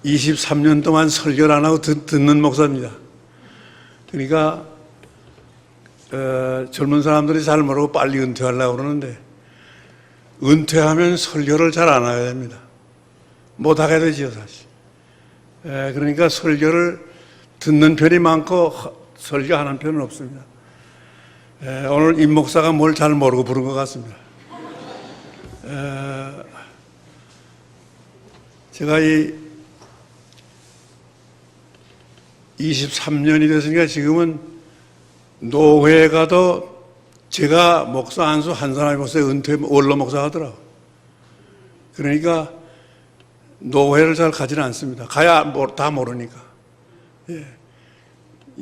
23년 동안 설교를 안 하고 듣는 목사입니다. 그러니까 젊은 사람들이 잘 모르고 빨리 은퇴하려고 그러는데 은퇴하면 설교를 잘 안 하게 됩니다. 못하게 되지요, 사실. 그러니까 설교를 듣는 편이 많고 설교하는 편은 없습니다. 오늘 임 목사가 뭘 잘 모르고 부른 것 같습니다. 제가 이 23년이 됐으니까 지금은 노회에 가도 제가 목사 안수 한 사람이 목사에 은퇴 원로 목사 하더라고. 그러니까 노회를 잘 가지는 않습니다. 가야 다 모르니까. 예.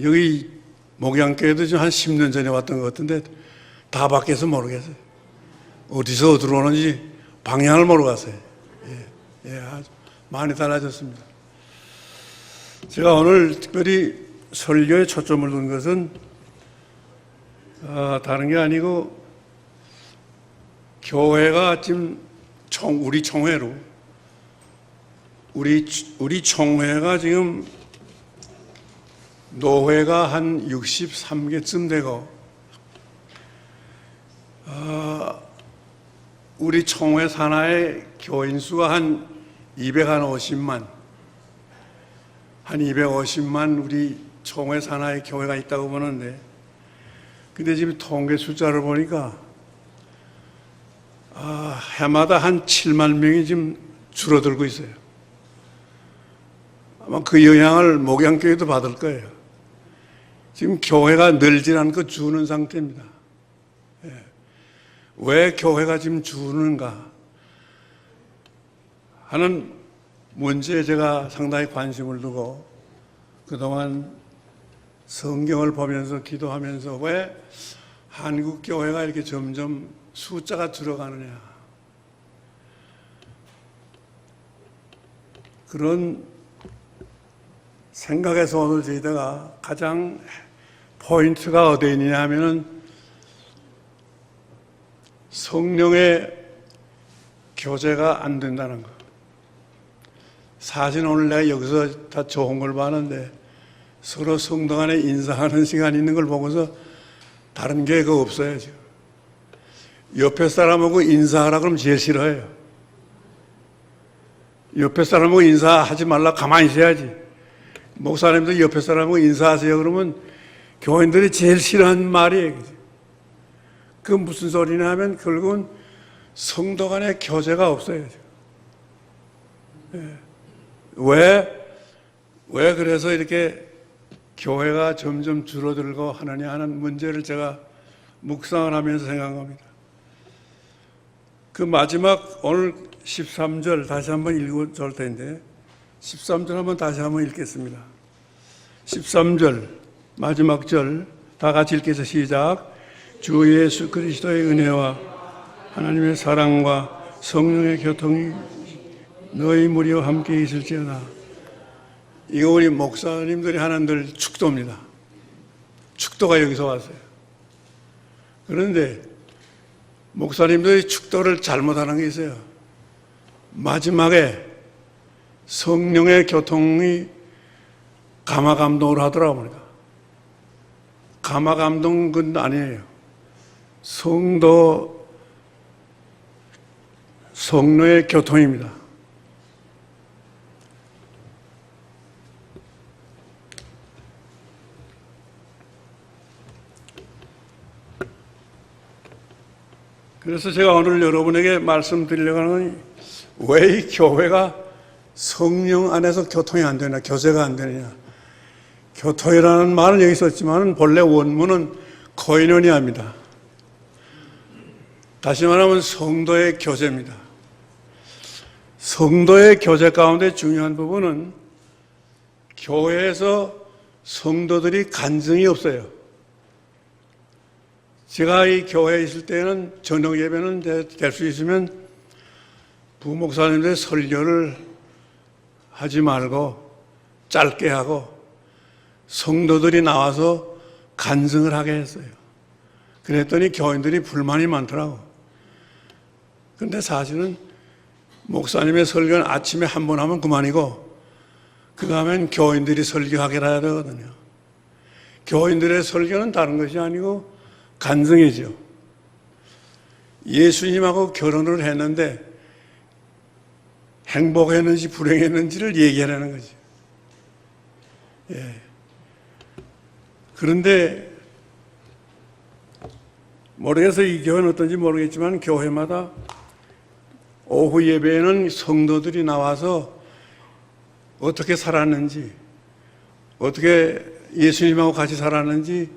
여기 목양교회도 지금 한 10년 전에 왔던 것 같은데 다 밖에서 모르겠어요. 어디서 들어오는지 방향을 모르고 갔어요. 예. 아주 많이 달라졌습니다. 제가 오늘 특별히 설교에 초점을 둔 것은 다른 게 아니고 교회가 지금 우리 총회로 우리 총회가 지금 노회가 한 63개쯤 되고 우리 총회 산하의 교인 수가 한 250만 우리 총회 산하의 교회가 있다고 보는데 근데 지금 통계 숫자를 보니까 해마다 한 7만 명이 지금 줄어들고 있어요. 아마 그 영향을 목양교회도 받을 거예요. 지금 교회가 늘지 않고 주는 상태입니다. 왜 교회가 지금 주는가 하는 문제에 제가 상당히 관심을 두고 그동안 성경을 보면서 기도하면서 왜 한국 교회가 이렇게 점점 숫자가 줄어가느냐 그런 생각에서 오늘 저희가 가장 포인트가 어디에 있느냐 하면은 성령의 교제가 안 된다는 거. 사실 오늘 내가 여기서 다 좋은 걸 봤는데 서로 성도 간에 인사하는 시간이 있는 걸 보고서 다른 게 그거 없어요, 지금. 옆에 사람하고 인사하라 그러면 제일 싫어해요. 옆에 사람하고 인사하지 말라 가만히 있어야지. 목사님도 옆에 사람하고 인사하세요 그러면 교인들이 제일 싫어하는 말이에요. 그 무슨 소리냐 하면 결국은 성도 간의 교제가 없어요. 왜 그래서 이렇게 교회가 점점 줄어들고 하느냐 하는 문제를 제가 묵상을 하면서 생각합니다. 그 마지막 오늘 13절 다시 한번 읽어줄 텐데 13절 한번 다시 한번 읽겠습니다. 13절 마지막 절 다 같이 읽겠습니다. 시작. 주 예수 그리스도의 은혜와 하나님의 사랑과 성령의 교통이 너희 무리와 함께 있을지어다. 이거 우리 목사님들이 하는 늘 축도입니다. 축도가 여기서 왔어요. 그런데 목사님들이 축도를 잘못하는 게 있어요. 마지막에 성령의 교통이 감화감동으로 하더라고요. 감화감동은 아니에요. 성령의 교통입니다. 그래서 제가 오늘 여러분에게 말씀드리려고 하는 건 왜 이 교회가 성령 안에서 교통이 안 되냐, 교제가 안 되느냐. 교통이라는 말은 여기 있었지만 본래 원문은 코이노니아입니다. 다시 말하면 성도의 교제입니다. 성도의 교제 가운데 중요한 부분은 교회에서 성도들이 간증이 없어요. 제가 이 교회에 있을 때는 저녁 예배는 될 수 있으면 부목사님들의 설교를 하지 말고 짧게 하고 성도들이 나와서 간증을 하게 했어요. 그랬더니 교인들이 불만이 많더라고. 그런데 사실은 목사님의 설교는 아침에 한 번 하면 그만이고 그 다음엔 교인들이 설교하게 해야 되거든요. 교인들의 설교는 다른 것이 아니고 간증이죠. 예수님하고 결혼을 했는데 행복했는지 불행했는지를 얘기하라는 거죠. 예. 그런데 모르겠어요. 이 교회는 어떤지 모르겠지만 교회마다 오후 예배에는 성도들이 나와서 어떻게 살았는지, 어떻게 예수님하고 같이 살았는지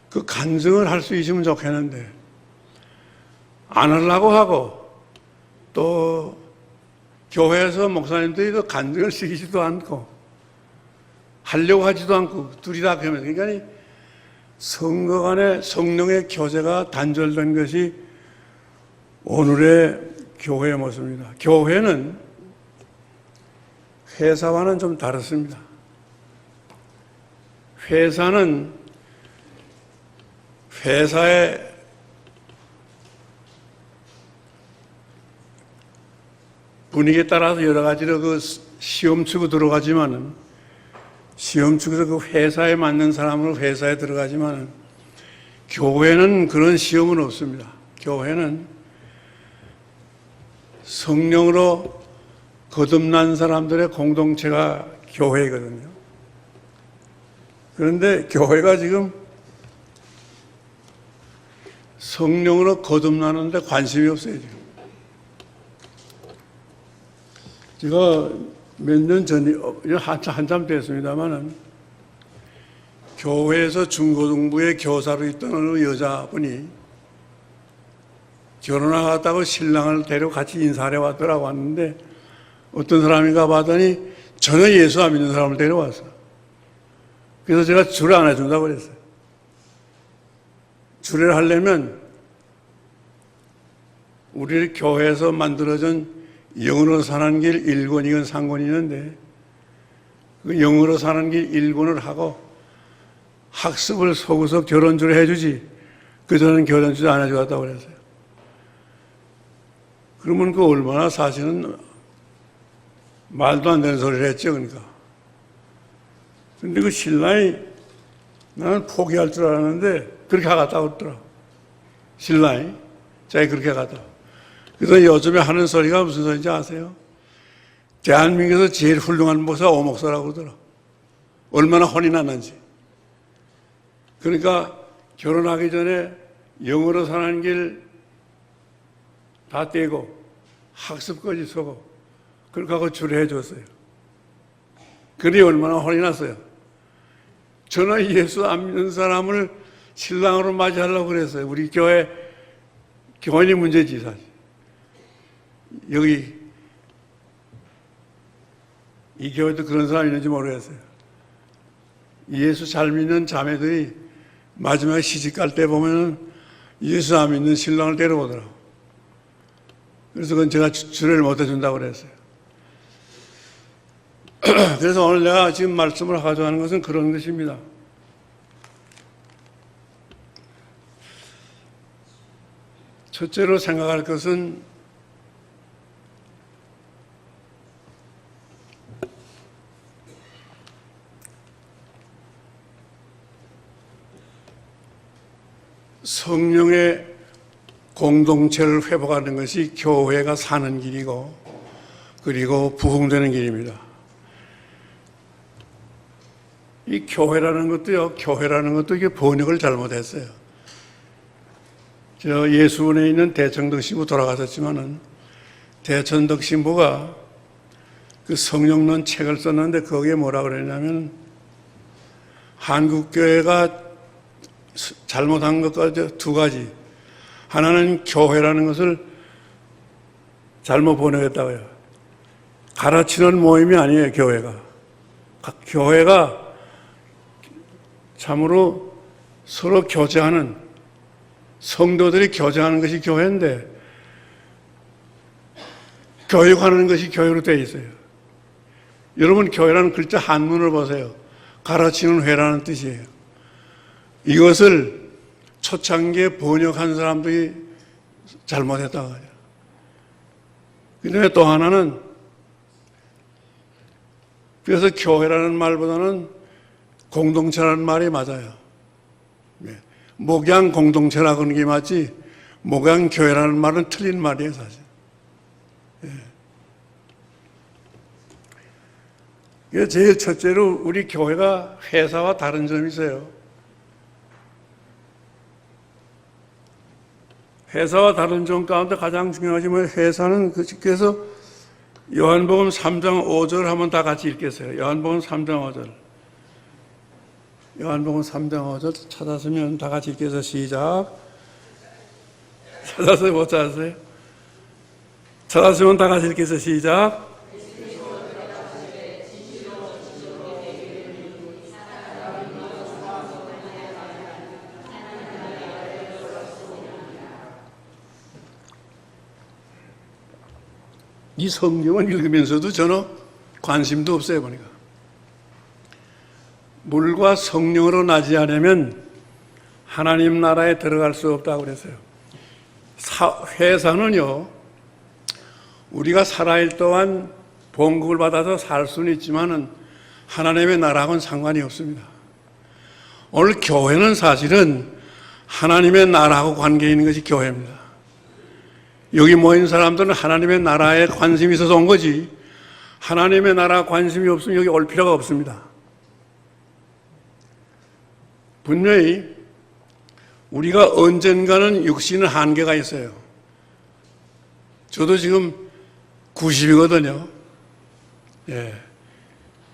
그 간증을 할 수 있으면 좋겠는데 안 하려고 하고 또 교회에서 목사님들이 그 간증을 시키지도 않고 하려고 하지도 않고 둘이 다 그러면서 그러니까 성도 간의 성령의 교제가 단절된 것이 오늘의 교회의 모습입니다. 교회는 회사와는 좀 다릅니다. 회사는 회사의 분위기에 따라서 여러 가지로 그 시험 치고 들어가지만은 시험 치고서 그 회사에 맞는 사람으로 회사에 들어가지만은 교회는 그런 시험은 없습니다. 교회는 성령으로 거듭난 사람들의 공동체가 교회거든요. 그런데 교회가 지금 성령으로 거듭나는데 관심이 없어요, 지금. 제가 몇 년 전에, 한참 됐습니다만은, 교회에서 중고등부의 교사로 있던 어느 여자분이 결혼하겠다고 신랑을 데리고 같이 인사하러 왔더라고 왔는데, 어떤 사람인가 봤더니 전혀 예수 안 믿는 사람을 데려왔어. 그래서 제가 주례 안 해준다고 그랬어요. 주례를 하려면 우리 교회에서 만들어진 영으로 사는 길 1권이건 3권이 있는데 그 영으로 사는 길 1권을 하고 학습을 속어서 결혼주례 해주지 그전에는 결혼주례 안 해주었다고 그랬어요. 그러면 그 얼마나 사실은 말도 안 되는 소리를 했죠. 그러니까. 근데 그 신랑이 나는 포기할 줄 알았는데 그렇게 하겠다고 그러더라. 신랑이 자기 그렇게 하겠다고. 그래서 요즘에 하는 소리가 무슨 소리인지 아세요? 대한민국에서 제일 훌륭한 목사 오목사라고 그러더라. 얼마나 혼이 났는지. 그러니까 결혼하기 전에 영어로 사는 길 다 떼고 학습까지 서고 그렇게 하고 주례해 줬어요. 그러니 얼마나 혼이 났어요. 저는 예수 안 믿는 사람을 신랑으로 맞이하려고 그랬어요. 우리 교회 교인이 문제지 사실. 여기 이 교회도 그런 사람이 있는지 모르겠어요. 예수 잘 믿는 자매들이 마지막에 시집갈 때 보면은 예수 안 믿는 신랑을 데려오더라고. 그래서 그건 제가 주례를 못 해준다고 그랬어요. 그래서 오늘 내가 지금 말씀을 가져가는 것은 그런 것입니다. 첫째로 생각할 것은 성령의 공동체를 회복하는 것이 교회가 사는 길이고 그리고 부흥되는 길입니다. 이 교회라는 것도 이게 번역을 잘못했어요. 저 예수원에 있는 대천덕 신부 돌아가셨지만은 대천덕 신부가 그 성령론 책을 썼는데 거기에 뭐라 그랬냐면 한국교회가 잘못한 것까지 두 가지. 하나는 교회라는 것을 잘못 번역했다고요. 가르치는 모임이 아니에요, 교회가. 교회가 참으로 서로 교제하는, 성도들이 교제하는 것이 교회인데, 교육하는 것이 교회로 되어 있어요. 여러분, 교회라는 글자 한문을 보세요. 가르치는 회라는 뜻이에요. 이것을 초창기에 번역한 사람들이 잘못했다고 하죠. 그 다음에 또 하나는 그래서 교회라는 말보다는 공동체라는 말이 맞아요. 목양 공동체라고 하는 게 맞지, 목양 교회라는 말은 틀린 말이에요, 사실. 제일 첫째로 우리 교회가 회사와 다른 점이 있어요. 회사와 다른 점 가운데 가장 중요하지만 회사는 그래서 요한복음 3장 5절 한번 다 같이 읽겠어요. 요한복음 3장 5절. 요한복음 3장 5절 찾았으면 다 같이 읽겠어요. 시작. 찾았어요? 못 찾았어요? 찾았으면 다 같이 읽겠어요. 시작. 이 성경을 읽으면서도 저는 관심도 없어요, 보니까. 물과 성령으로 나지 않으면 하나님 나라에 들어갈 수 없다고 그랬어요. 회사는요, 우리가 살아있을 동안 봉급을 받아서 살 수는 있지만은 하나님의 나라하고는 상관이 없습니다. 오늘 교회는 사실은 하나님의 나라하고 관계 있는 것이 교회입니다. 여기 모인 사람들은 하나님의 나라에 관심이 있어서 온 거지, 하나님의 나라 관심이 없으면 여기 올 필요가 없습니다. 분명히 우리가 언젠가는 육신은 한계가 있어요. 저도 지금 90이거든요.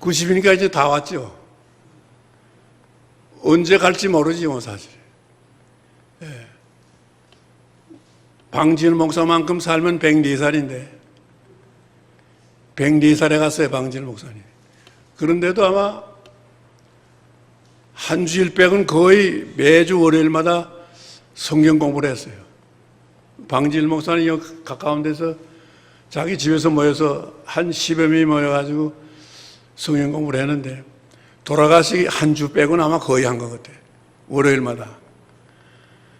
90이니까 이제 다 왔죠. 언제 갈지 모르지 뭐 사실. 방지은 목사만큼 살면 104살인데 104살에 갔어요, 방지은 목사님. 그런데도 아마 한 주일 빼고는 거의 매주 월요일마다 성경 공부를 했어요. 방지일 목사는 여기 가까운 데서 자기 집에서 모여서 한 10여 명이 모여가지고 성경 공부를 했는데 돌아가시기 한 주 빼고는 아마 거의 한 것 같아요. 월요일마다.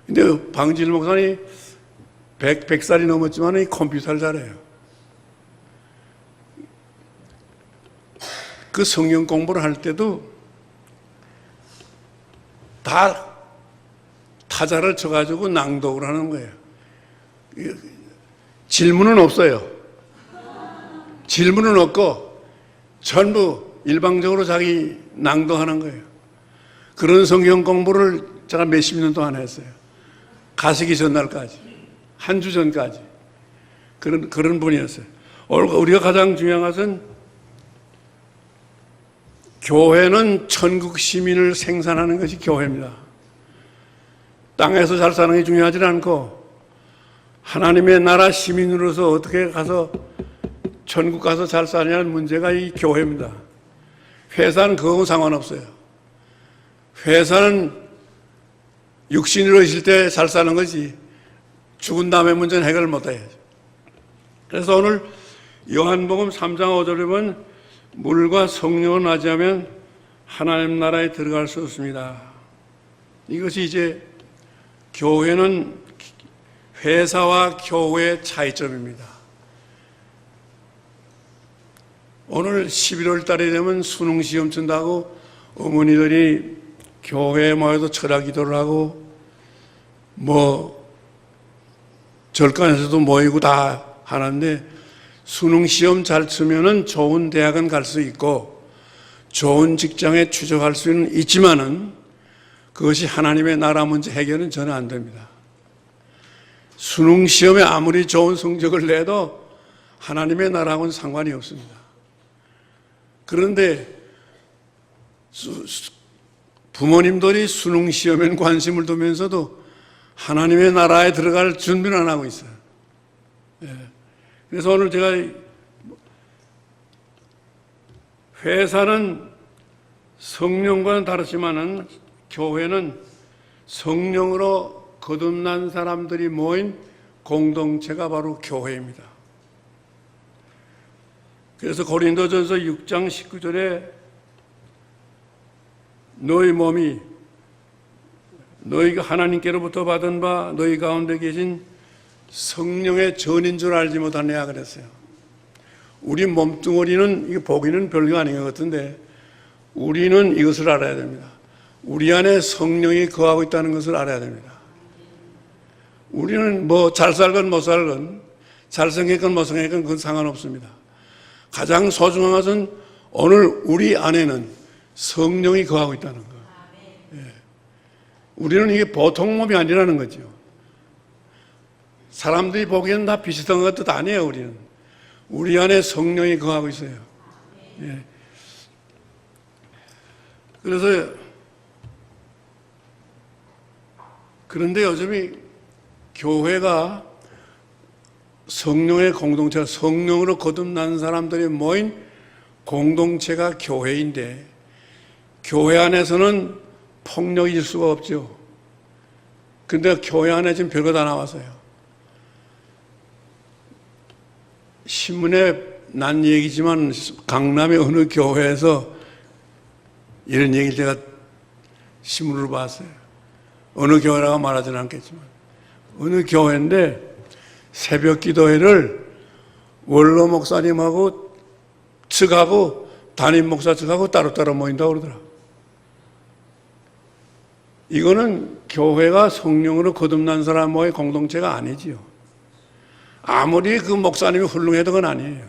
근데 방지일 목사님 100살이 넘었지만 이 컴퓨터를 잘해요. 그 성경 공부를 할 때도 다 타자를 쳐가지고 낭독을 하는 거예요. 질문은 없어요. 질문은 없고 전부 일방적으로 자기 낭독하는 거예요. 그런 성경 공부를 제가 몇십 년 동안 했어요. 가시기 전날까지. 한 주 전까지. 그런 분이었어요. 우리가 가장 중요한 것은 교회는 천국 시민을 생산하는 것이 교회입니다. 땅에서 잘 사는 게 중요하지 않고 하나님의 나라 시민으로서 어떻게 가서 천국 가서 잘 사냐는 문제가 이 교회입니다. 회사는 그거하고 상관없어요. 회사는 육신으로 있을 때 잘 사는 거지 죽은 다음에 문제는 해결을 못해야죠. 그래서 오늘 요한복음 3장 5절에 보면 물과 성령을 맞이하면 하나님 나라에 들어갈 수 없습니다. 이것이 이제 교회는 회사와 교회의 차이점입니다. 오늘 11월 달이 되면 수능 시험 친다고 어머니들이 교회에 모여서 철학 기도를 하고 절간에서도 모이고 다 하는데 수능 시험 잘 치면은 좋은 대학은 갈 수 있고 좋은 직장에 취직할 수는 있지만은 그것이 하나님의 나라 문제 해결은 전혀 안 됩니다. 수능 시험에 아무리 좋은 성적을 내도 하나님의 나라하고는 상관이 없습니다. 그런데 부모님들이 수능 시험에 관심을 두면서도 하나님의 나라에 들어갈 준비는 안 하고 있어요. 그래서 오늘 제가 회사는 성령과는 다르지만은 교회는 성령으로 거듭난 사람들이 모인 공동체가 바로 교회입니다. 그래서 고린도전서 6장 19절에 너희 몸이 너희가 하나님께로부터 받은 바 너희 가운데 계신 성령의 전인 줄 알지 못하느냐 그랬어요. 우리 몸뚱어리는 이게 보기는 별거 아닌 것 같은데 우리는 이것을 알아야 됩니다. 우리 안에 성령이 거하고 있다는 것을 알아야 됩니다. 우리는 뭐 잘 살건 못 살건 잘생겼건 못생겼건 그건 상관없습니다. 가장 소중한 것은 오늘 우리 안에는 성령이 거하고 있다는 것. 예. 우리는 이게 보통 몸이 아니라는 거죠. 사람들이 보기에는 다 비슷한 것도 아니에요. 우리 안에 성령이 거하고 있어요. 예. 그런데 요즘이 교회가 성령의 공동체가 성령으로 거듭난 사람들이 모인 공동체가 교회인데 교회 안에서는 폭력이 있을 수가 없죠. 근데 교회 안에 지금 별거 다 나왔어요. 신문에 난 얘기지만 강남의 어느 교회에서 이런 얘기를 제가 신문으로 봤어요. 어느 교회라고 말하지는 않겠지만 어느 교회인데 새벽 기도회를 원로 목사님하고 측하고 담임 목사 측하고 따로따로 모인다고 그러더라. 이거는 교회가 성령으로 거듭난 사람의 공동체가 아니지요. 아무리 그 목사님이 훌륭해도 그건 아니에요.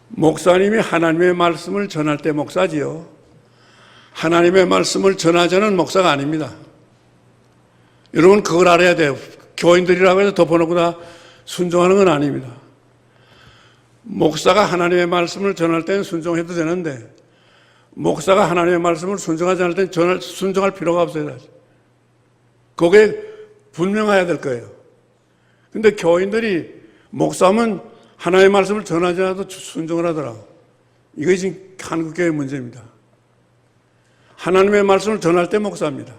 목사님이 하나님의 말씀을 전할 때 목사지요. 하나님의 말씀을 전하지 않은 목사가 아닙니다. 여러분 그걸 알아야 돼요. 교인들이라고 해서 덮어놓고 다 순종하는 건 아닙니다. 목사가 하나님의 말씀을 전할 때는 순종해도 되는데 목사가 하나님의 말씀을 순종하지 않을 때는 순종할 필요가 없어요. 그게 분명해야 될 거예요. 근데 교인들이 목사면 하나님의 말씀을 전하지 않아도 순종을 하더라고. 이것이 지금 한국교회의 문제입니다. 하나님의 말씀을 전할 때 목사입니다.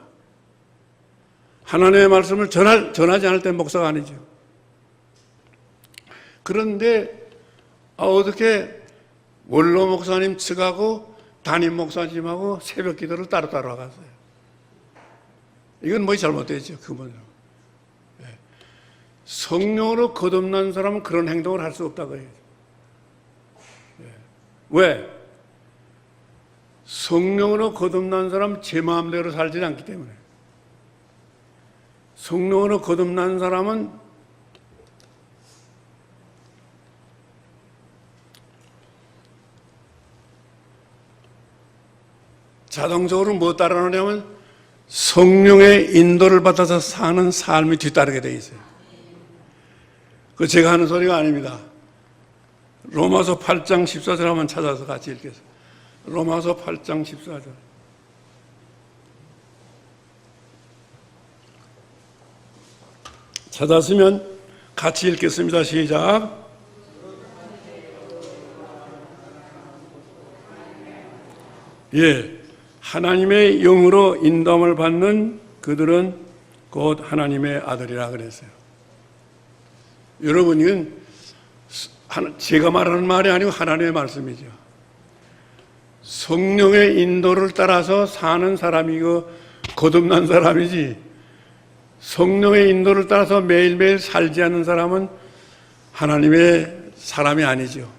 하나님의 말씀을 전하지 않을 때 목사가 아니죠. 그런데 어떻게 원로 목사님 측하고 담임 목사님하고 새벽 기도를 따로따로 하갔어요. 이건 뭐이 잘못됐죠. 그분은. 성령으로 거듭난 사람은 그런 행동을 할 수 없다고 해요. 왜? 성령으로 거듭난 사람은 제 마음대로 살지 않기 때문에. 성령으로 거듭난 사람은 자동적으로 뭐 따라오냐면 성령의 인도를 받아서 사는 삶이 뒤따르게 되어 있어요. 그 제가 하는 소리가 아닙니다. 로마서 8장 14절 한번 찾아서 같이 읽겠습니다. 로마서 8장 14절. 찾았으면 같이 읽겠습니다. 시작. 예, 하나님의 영으로 인도함을 받는 그들은 곧 하나님의 아들이라 그랬어요. 여러분, 이건 제가 말하는 말이 아니고 하나님의 말씀이죠. 성령의 인도를 따라서 사는 사람이 거듭난 사람이지, 성령의 인도를 따라서 매일매일 살지 않는 사람은 하나님의 사람이 아니죠.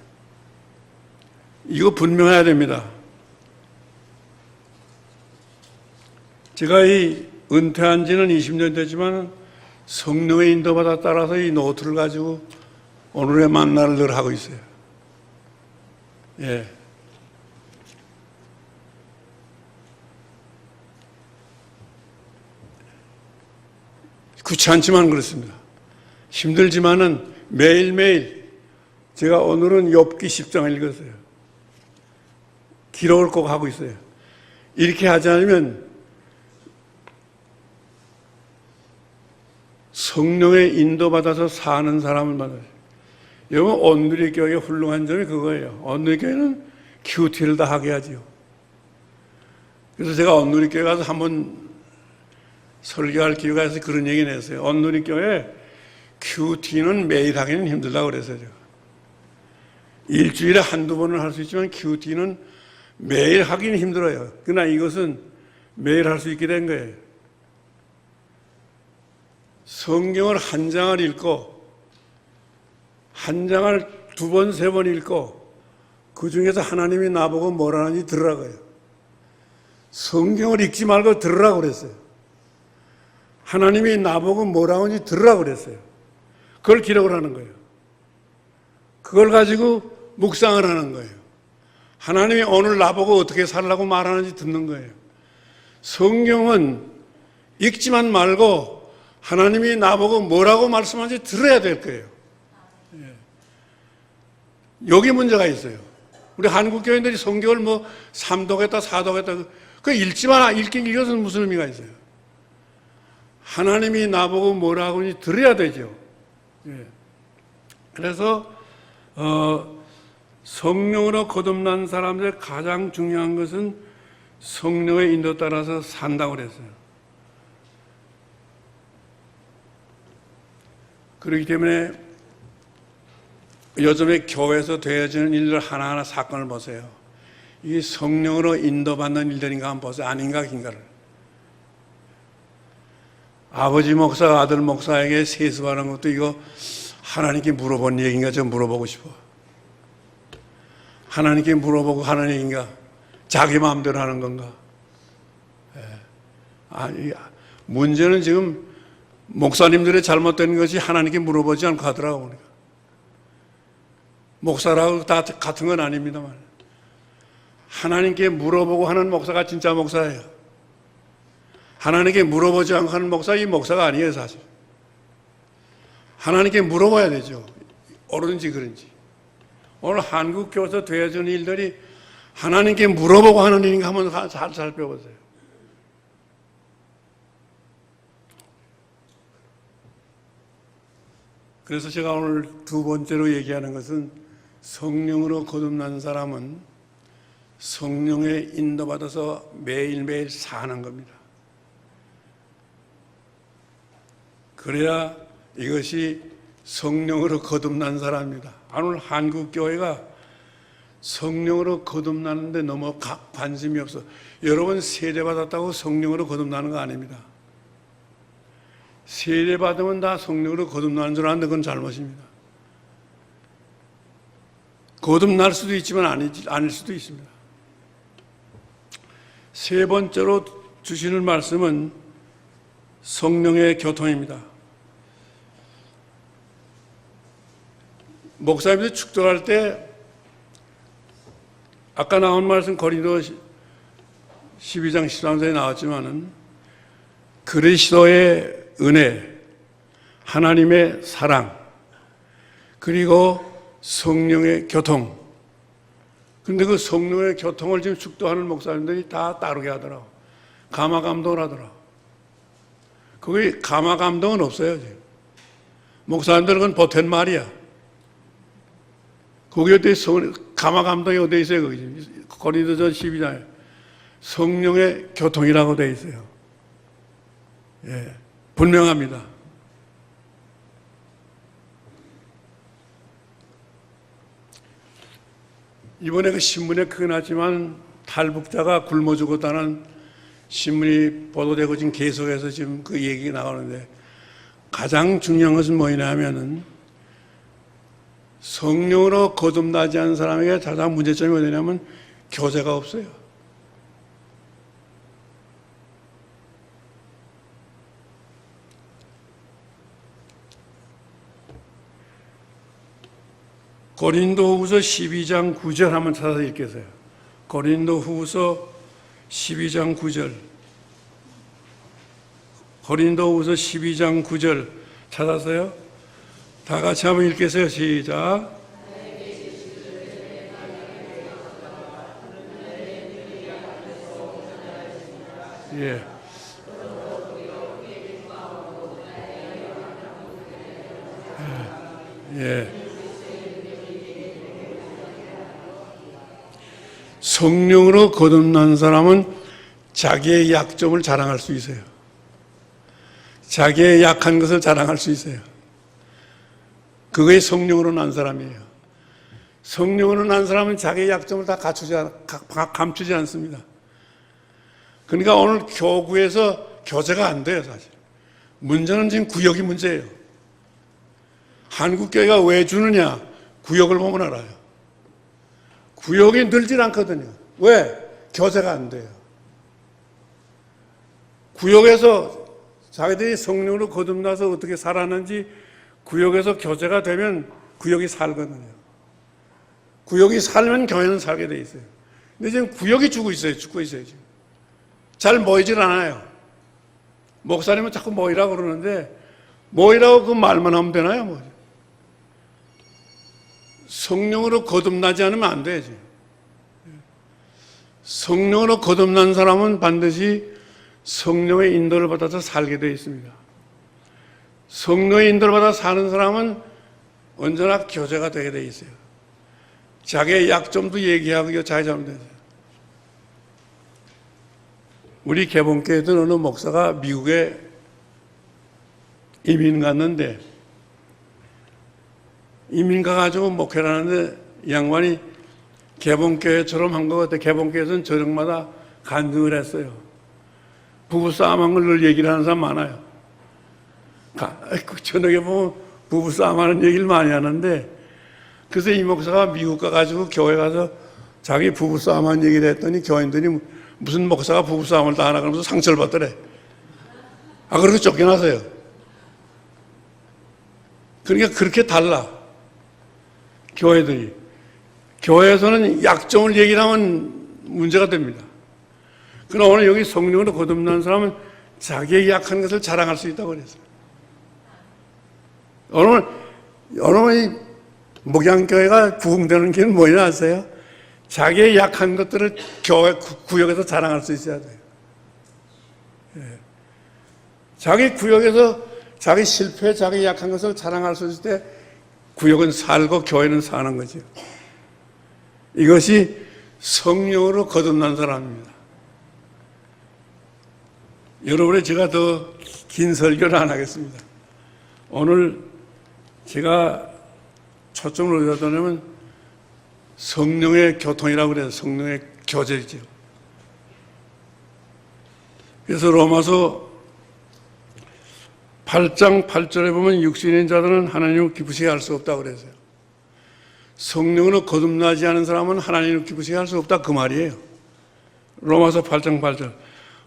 이거 분명해야 됩니다. 제가 이 은퇴한 지는 20년 됐지만 성령의 인도받아 따라서 이 노트를 가지고 오늘의 만나를 늘 하고 있어요. 예. 귀찮지만 그렇습니다. 힘들지만은 매일매일 제가 오늘은 욥기 10장을 읽었어요. 기록을 꼭 하고 있어요. 이렇게 하지 않으면 성령의 인도받아서 사는 사람을 만나요. 여러분, 온누리교회의 훌륭한 점이 그거예요. 온누리교회는 큐티를 다 하게 하지요. 그래서 제가 온누리교회 가서 한번 설교할 기회가 있어서 그런 얘기를 했어요. 온누리교회 큐티는 매일 하기는 힘들다고 그랬어요. 제가. 일주일에 한두 번은 할 수 있지만 큐티는 매일 하기는 힘들어요. 그러나 이것은 매일 할 수 있게 된 거예요. 성경을 한 장을 읽고 한 장을 두 번, 세 번 읽고 그 중에서 하나님이 나보고 뭐라는지 들으라고요. 성경을 읽지 말고 들으라고 그랬어요. 하나님이 나보고 뭐라고 하는지 들으라고 그랬어요. 그걸 기록을 하는 거예요. 그걸 가지고 묵상을 하는 거예요. 하나님이 오늘 나보고 어떻게 살라고 말하는지 듣는 거예요. 성경은 읽지만 말고 하나님이 나보고 뭐라고 말씀하는지 들어야 될 거예요. 여기 문제가 있어요. 우리 한국 교인들이 성경을 뭐 삼독했다 사독했다 그 읽지만 읽긴 읽어서는 무슨 의미가 있어요. 하나님이 나보고 뭐라고 하는지 들어야 되죠. 그래서 성령으로 거듭난 사람들의 가장 중요한 것은 성령의 인도 따라서 산다고 그랬어요. 그렇기 때문에 요즘에 교회에서 되어지는 일들 하나하나 사건을 보세요. 이게 성령으로 인도받는 일들인가 한번 보세요. 아닌가 긴가를. 아버지 목사가 아들 목사에게 세습하는 것도 이거 하나님께 물어본 얘기인가 좀 물어보고 싶어. 하나님께 물어보고 하는 얘기인가? 자기 마음대로 하는 건가? 문제는 지금 목사님들의 잘못된 것이 하나님께 물어보지 않고 하더라고 보니까. 목사라고 다 같은 건 아닙니다만 하나님께 물어보고 하는 목사가 진짜 목사예요. 하나님께 물어보지 않고 하는 목사, 이 목사가 아니에요 사실. 하나님께 물어봐야 되죠. 옳은지 그런지. 오늘 한국 교회에서 되어지는 일들이 하나님께 물어보고 하는 일인가 한번 잘 살펴보세요. 그래서 제가 오늘 두 번째로 얘기하는 것은 성령으로 거듭난 사람은 성령의 인도받아서 매일매일 사는 겁니다. 그래야 이것이 성령으로 거듭난 사람입니다. 오늘 한국 교회가 성령으로 거듭나는데 너무 관심이 없어. 여러분 세례받았다고 성령으로 거듭나는 거 아닙니다. 세례받으면 다 성령으로 거듭나는 줄 아는데 그건 잘못입니다. 거듭날 수도 있지만 아닐 수도 있습니다. 세 번째로 주시는 말씀은 성령의 교통입니다. 목사님들이 축도할 때 아까 나온 말씀 고린도 12장 13절에 나왔지만은 그리스도의 은혜, 하나님의 사랑, 그리고 성령의 교통. 그런데 그 성령의 교통을 지금 축도하는 목사님들이 다 다르게 하더라고. 감화감동을 하더라고. 거기 감화감동은 없어요 지금. 목사님들은 그건 보탠 말이야. 거기 어디 감화감동이 어디 있어요 거기. 고린도전 12장에 성령의 교통이라고 되어 있어요. 예, 분명합니다. 이번에 그 신문에 크게 났지만 탈북자가 굶어 죽었다는 신문이 보도되고 지금 계속해서 지금 그 얘기가 나오는데 가장 중요한 것은 뭐냐 하면은 성령으로 거듭나지 않은 사람에게 가장 문제점이 뭐냐면 교제가 없어요. 고린도후서 12장 9절 한번 찾아서 읽겠어요. 고린도후서 12장 9절. 고린도후서 12장 9절 찾았어요? 다 같이 한번 읽겠어요. 시작. 예. 예. 성령으로 거듭난 사람은 자기의 약점을 자랑할 수 있어요. 자기의 약한 것을 자랑할 수 있어요. 그게 성령으로 난 사람이에요. 성령으로 난 사람은 자기의 약점을 다 감추지 않습니다. 그러니까 오늘 교구에서 교제가 안 돼요, 사실. 문제는 지금 구역이 문제예요. 한국교회가 왜 주느냐? 구역을 보면 알아요. 구역이 늘질 않거든요. 왜? 교제가 안 돼요. 구역에서 자기들이 성령으로 거듭나서 어떻게 살았는지 구역에서 교제가 되면 구역이 살거든요. 구역이 살면 교회는 살게 돼 있어요. 근데 지금 구역이 죽고 있어요. 지금. 잘 모이질 않아요. 목사님은 자꾸 모이라고 그러는데 모이라고 그 말만 하면 되나요? 뭐. 성령으로 거듭나지 않으면 안 되지. 성령으로 거듭난 사람은 반드시 성령의 인도를 받아서 살게 되어 있습니다. 성령의 인도를 받아 사는 사람은 언제나 교제가 되게 되어 있어요. 자기의 약점도 얘기하고 자기자면 되죠. 우리 개봉교회들 어느 목사가 미국에 이민 갔는데 이민 가가지고 목회를 하는데 이 양반이 개봉교회처럼 한 것 같아. 개봉교회에서는 저녁마다 간증을 했어요. 부부싸움한 걸 늘 얘기를 하는 사람 많아요. 저녁에 보면 부부싸움하는 얘기를 많이 하는데 그래서 이 목사가 미국 가가지고 교회 가서 자기 부부싸움한 얘기를 했더니 교인들이 무슨 목사가 부부싸움을 다 하나 그러면서 상처를 받더래. 그렇게 쫓겨나서요. 그러니까 그렇게 달라. 교회들이. 교회에서는 약점을 얘기를 하면 문제가 됩니다. 그러나 오늘 여기 성령으로 거듭난 사람은 자기의 약한 것을 자랑할 수 있다고 그랬어요. 오늘 목양교회가 부흥되는 길은 뭐냐 아세요? 자기의 약한 것들을 교회 구역에서 자랑할 수 있어야 돼요. 예. 자기 구역에서 자기 실패, 자기 약한 것을 자랑할 수 있을 때 구역은 살고 교회는 사는 거죠. 이것이 성령으로 거듭난 사람입니다. 여러분의 제가 더 긴 설교를 안 하겠습니다. 오늘 제가 초점을 어디다 두냐면 성령의 교통이라고 그래요. 성령의 교제죠. 그래서 로마서 8장 8절에 보면 육신인 자들은 하나님을 기쁘시게 할 수 없다고 그랬어요. 성령으로 거듭나지 않은 사람은 하나님을 기쁘시게 할 수 없다 그 말이에요. 로마서 8장 8절.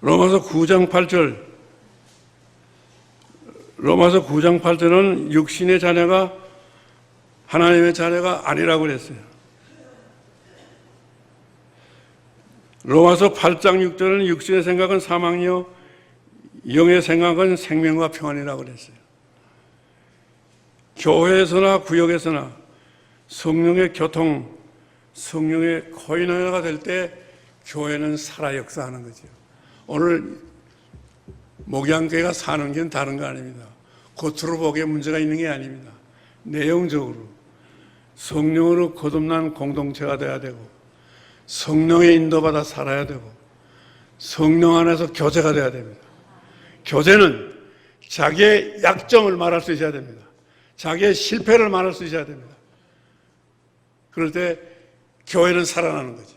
로마서 9장 8절. 로마서 9장 8절은 육신의 자녀가 하나님의 자녀가 아니라고 그랬어요. 로마서 8장 6절은 육신의 생각은 사망이요 영의 생각은 생명과 평안이라고 그랬어요. 교회에서나 구역에서나 성령의 교통, 성령의 코이노니아가 될 때 교회는 살아 역사하는 거죠. 오늘 목양교회가 사는 게 다른 거 아닙니다. 겉으로 보기에 문제가 있는 게 아닙니다. 내용적으로 성령으로 거듭난 공동체가 돼야 되고 성령의 인도받아 살아야 되고 성령 안에서 교제가 돼야 됩니다. 교제는 자기의 약점을 말할 수 있어야 됩니다. 자기의 실패를 말할 수 있어야 됩니다. 그럴 때 교회는 살아나는 거죠.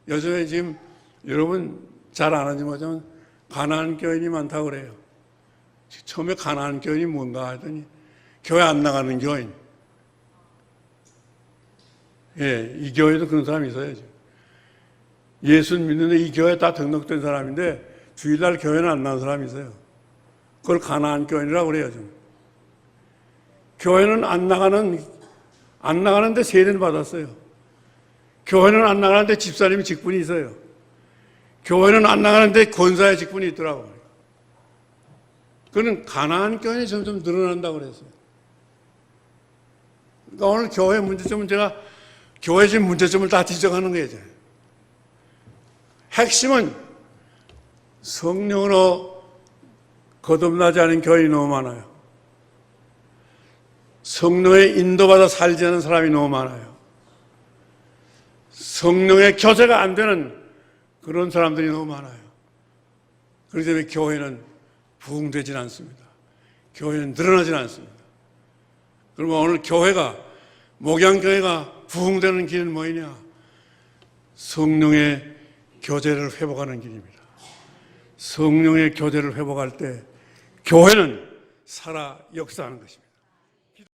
요즘에 지금 여러분 잘 아는지 모르지만 가나안 교인이 많다고 그래요. 처음에 가나안 교인이 뭔가 하더니 교회 안 나가는 교인. 예, 이 교회도 그런 사람이 있어요. 예수 믿는데 이 교회에 다 등록된 사람인데 주일날 교회는 안 나가는 사람이 있어요. 그걸 가나안 교인이라고 그래요. 지금. 교회는 안 나가는데 세례를 받았어요. 교회는 안 나가는데 집사님이 직분이 있어요. 교회는 안 나가는데 권사의 직분이 있더라고요. 그는 가나안 교인이 점점 늘어난다고 그랬어요. 그러니까 오늘 교회 문제점은 제가 교회 집 문제점을 다 지적하는 거예요. 핵심은 성령으로 거듭나지 않은 교인이 너무 많아요. 성령의 인도받아 살지 않은 사람이 너무 많아요. 성령의 교제가 안 되는 그런 사람들이 너무 많아요. 그렇기 때문에 교회는 부흥되진 않습니다. 교회는 늘어나진 않습니다. 그러면 오늘 교회가, 목양교회가 부흥되는 길은 뭐냐? 성령의 교제를 회복하는 길입니다. 성령의 교제를 회복할 때 교회는 살아 역사하는 것입니다.